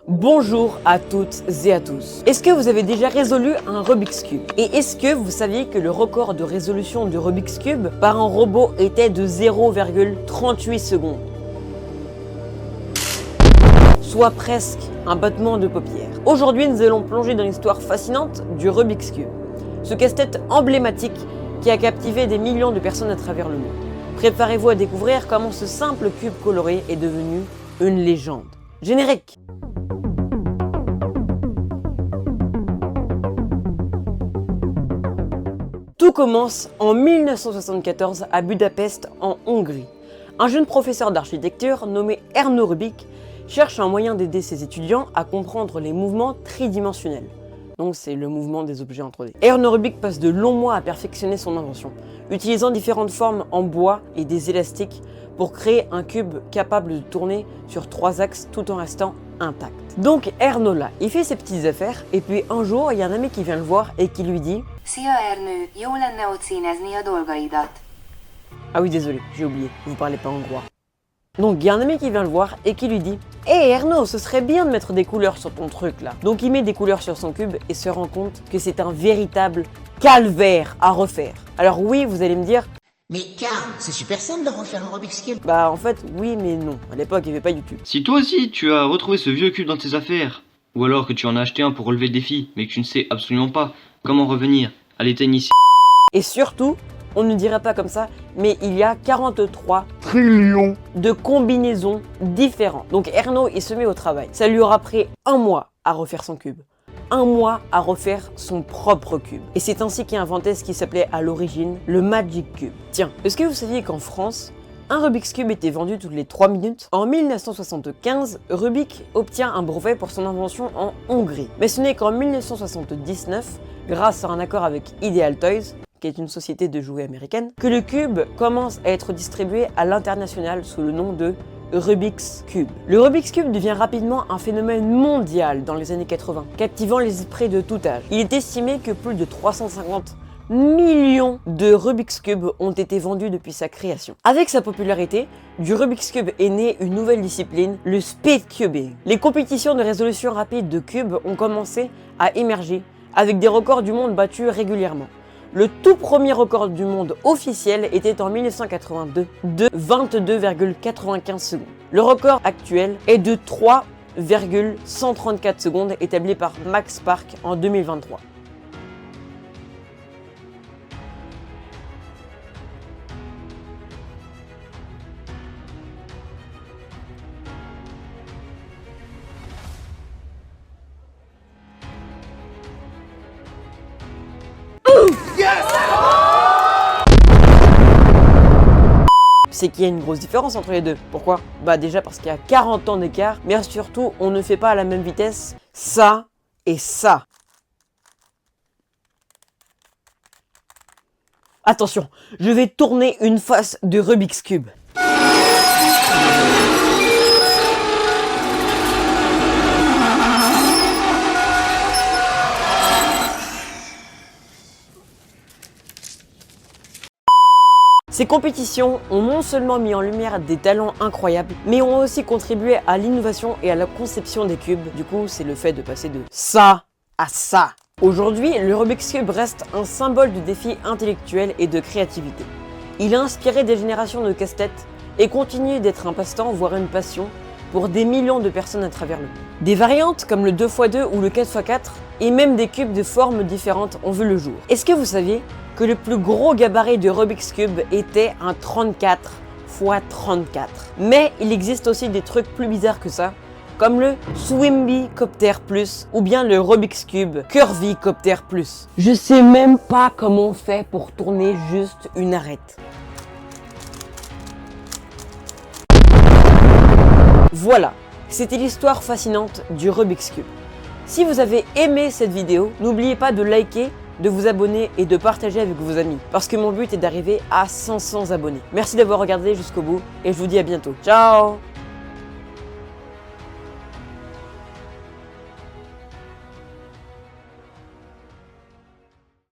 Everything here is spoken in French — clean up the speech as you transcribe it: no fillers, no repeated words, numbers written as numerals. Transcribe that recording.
Bonjour à toutes et à tous. Est-ce que vous avez déjà résolu un Rubik's Cube? Et est-ce que vous saviez que le record de résolution du Rubik's Cube par un robot était de 0,38 secondes? Soit presque un battement de paupières. Aujourd'hui, nous allons plonger dans l'histoire fascinante du Rubik's Cube. Ce casse-tête emblématique qui a captivé des millions de personnes à travers le monde. Préparez-vous à découvrir comment ce simple cube coloré est devenu une légende. Générique! Tout commence en 1974 à Budapest, en Hongrie. Un jeune professeur d'architecture nommé Erno Rubik cherche un moyen d'aider ses étudiants à comprendre les mouvements tridimensionnels. Donc c'est le mouvement des objets en 3D. Erno Rubik passe de longs mois à perfectionner son invention, utilisant différentes formes en bois et des élastiques pour créer un cube capable de tourner sur 3 axes tout en restant intact. Donc Erno là, il fait ses petites affaires et puis un jour il y a un ami qui vient le voir et qui lui dit Szia Ernő, jó lenne ott színezni a dolgaidat. Ah oui désolé, j'ai oublié, vous parlez pas hongrois. Donc il y a un ami qui vient le voir et qui lui dit Hé Erno, ce serait bien de mettre des couleurs sur ton truc là. Donc il met des couleurs sur son cube et se rend compte que c'est un véritable calvaire à refaire. Alors oui, vous allez me dire Mais Karl, c'est super simple de refaire un Rubik's Cube. bah en fait oui mais non, à l'époque il n'y avait pas YouTube. Si toi aussi tu as retrouvé ce vieux cube dans tes affaires, ou alors que tu en as acheté un pour relever le défi, mais que tu ne sais absolument pas comment revenir à l'état initial. Et surtout, on ne dirait pas comme ça, mais il y a 43 trillions de combinaisons différentes. Donc Erno, il se met au travail. Ça lui aura pris un mois à refaire son cube. Un mois à refaire son propre cube. Et c'est ainsi qu'il a inventé ce qui s'appelait à l'origine le Magic Cube. Tiens, est-ce que vous saviez qu'en France, un Rubik's Cube était vendu toutes les 3 minutes? En 1975, Rubik obtient un brevet pour son invention en Hongrie. Mais ce n'est qu'en 1979, grâce à un accord avec Ideal Toys, qui est une société de jouets américaine, que le cube commence à être distribué à l'international sous le nom de Rubik's Cube. Le Rubik's Cube devient rapidement un phénomène mondial dans les années 80, captivant les esprits de tout âge. Il est estimé que plus de 350 millions de Rubik's Cube ont été vendus depuis sa création. Avec sa popularité, du Rubik's Cube est née une nouvelle discipline, le speed cubing. Les compétitions de résolution rapide de cubes ont commencé à émerger, avec des records du monde battus régulièrement. Le tout premier record du monde officiel était en 1982 de 22,95 secondes. Le record actuel est de 3,134 secondes établi par Max Park en 2023. C'est qu'il y a une grosse différence entre les deux. Pourquoi? Bah déjà parce qu'il y a 40 ans d'écart, mais surtout on ne fait pas à la même vitesse ça et ça. Attention, je vais tourner une face de Rubik's Cube. Ces compétitions ont non seulement mis en lumière des talents incroyables, mais ont aussi contribué à l'innovation et à la conception des cubes. Du coup, c'est le fait de passer de ça à ça. Aujourd'hui, le Rubik's Cube reste un symbole de défi intellectuel et de créativité. Il a inspiré des générations de casse-têtes et continue d'être un passe-temps, voire une passion, pour des millions de personnes à travers le monde. Des variantes comme le 2x2 ou le 4x4 et même des cubes de formes différentes ont vu le jour. Est-ce que vous saviez que le plus gros gabarit de Rubik's Cube était un 34 x 34? Mais il existe aussi des trucs plus bizarres que ça, comme le Swimby Copter Plus ou bien le Rubik's Cube Curvy Copter Plus. Je sais même pas comment on fait pour tourner juste une arête. Voilà, c'était l'histoire fascinante du Rubik's Cube. Si vous avez aimé cette vidéo, n'oubliez pas de liker, de vous abonner et de partager avec vos amis, parce que mon but est d'arriver à 500 abonnés. Merci d'avoir regardé jusqu'au bout et je vous dis à bientôt. Ciao!